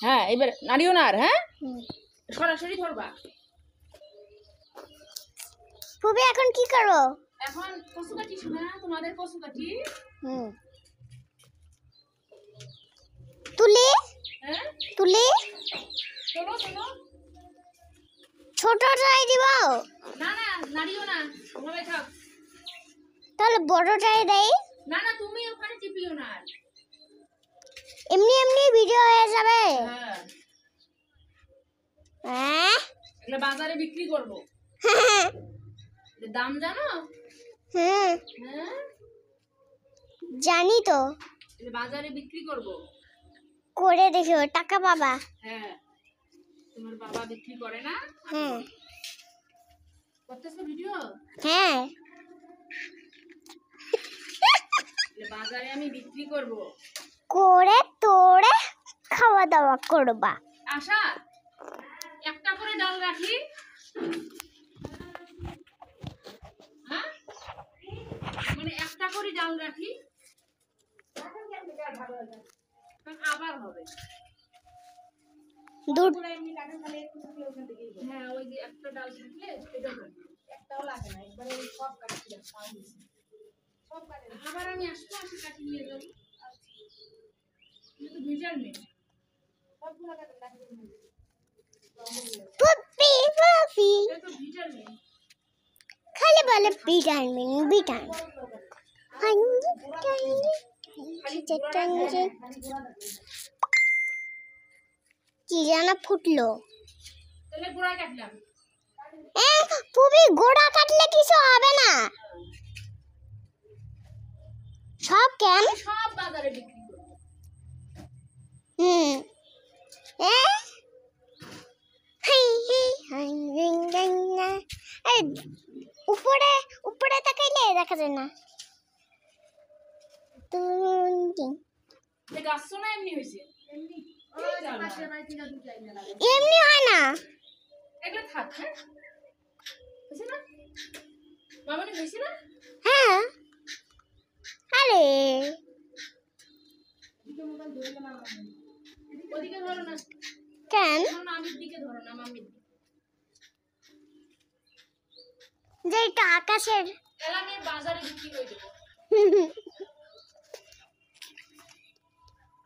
হ্যাঁ এবার নাড়িও না আর, হ্যাঁ সরাসরি ধরবা। ফুবি এখন কি করো? এখন কচু কাটি শোনা, তোমাদের কচু কাটি। তুলি হ্যাঁ তুলি চলো চলো। ছোটটাই দিব না না নাড়িও না, ওভাবে থাক। তাহলে বড়টাই দেই। না না তুমি ওখানে টিপিও না আর। এমনি এমনি ভিডিও হয়ে যাবে। হ্যাঁ হ্যাঁ এগুলো বাজারে বিক্রি করব। দাম জানো? হ্যাঁ হ্যাঁ জানি তো, এগুলো বাজারে বিক্রি করব। করে দেখো টাকা পাবা। হ্যাঁ তোমার বাবা বিক্রি করে না? হ্যাঁ করতেছো ভিডিও? হ্যাঁ এগুলো বাজারে আমি বিক্রি করব। করে তোরে খাওয়া দাওয়া করবা। আশা একটা করে ডাল রাখি। হ্যাঁ মানে একটা করে ডাল রাখি, আবার হবে। হ্যাঁ ওই যে একটা ডাল থাকলে এটা হবে, একটাও লাগে না, একবারে সব কাটি সব কাটে। আবার আমি আসবো, আসি কাটি নিয়ে যাবো। কিন্তু ভিজার নেই, সবগুলো কাটে লাগে। পুপি পুপি এটা তো ভিজার নেই। খালি বলে ভিটামিন ভিটামিন। কি জানা ফুটলো। তাহলে গোড়া কাটলাম। পুপি গোড়া কাটলে কিছু হবে না, সব কেন সব বাজারে বিক্রি করব। উপরে উপরে তাকাইলে দেখা যায় না। এই গাছও না এমনি হয়েছে, এমনি এমনি হয় না। এগুলো থাক। হ্যাঁ হয়েছে না মামনি, হয়েছে না? হ্যাঁ আরে ওদিকে ধরো না, কেন মামির দিকে ধরো না, মামির দিকে। যে এটা আকাশের এলা আমি বাজারে বিক্রি করে দেবো।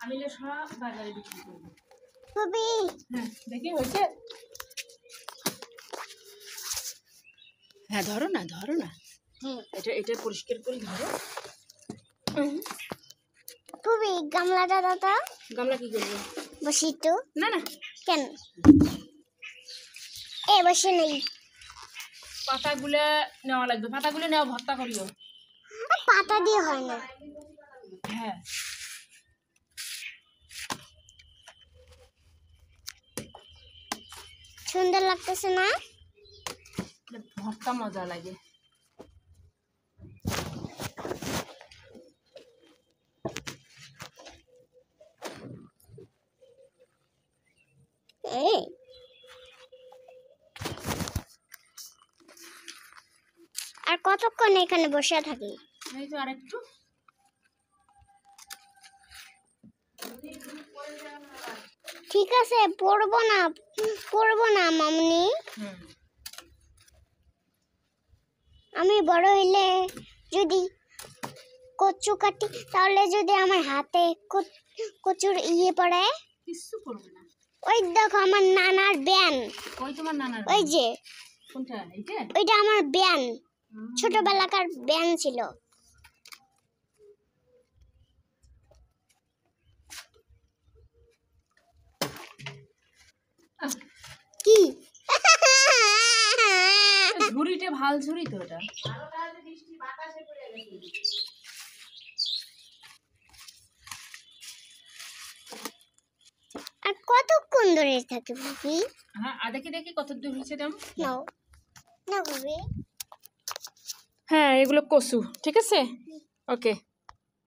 আমি সব বাজারে বিক্রি করবো। পুপি হ্যাঁ দেখি হয়েছে। হ্যাঁ ধরো না ধরো না, এটা এটা পরিষ্কার করে ধরো। পুপি গামলাটা দাদা গামলা কি করবো? বসি তো। না না কেন এ বসে নেই, পাতাগুলো নেওয়া লাগবে, পাতাগুলো নেওয়া ভর্তা করিও। পাতা দিয়ে হয় না। হ্যাঁ সুন্দর লাগতেছে না? ভর্তা মজা লাগে। আর কতক্ষণ এখানে বসে থাকি? এই তো আরেকটু। ঠিক আছে পড়বো না মামনি। আমি বড় হইলে যদি কচু কাটি, তাহলে যদি আমার হাতে কচুর ইয়ে পড়ে কিছু করবে না। ওই দেখো আমার নানার ব্যান। ওই তোমার নানার? ওই যে কোনটা? এইটা? ওইটা আমার ব্যান, ছোটবেলাকার ব্যান ছিল। কি ঝুড়িটা ভাল ঝুড়ি তো এটা। আর কতক্ষণ ধরে থাকে পুপি? হ্যাঁ দেখি দেখি কত দূর হয়েছে দাম। নাও না পুপি। হ্যাঁ এগুলো কচু, ঠিক আছে, ওকে।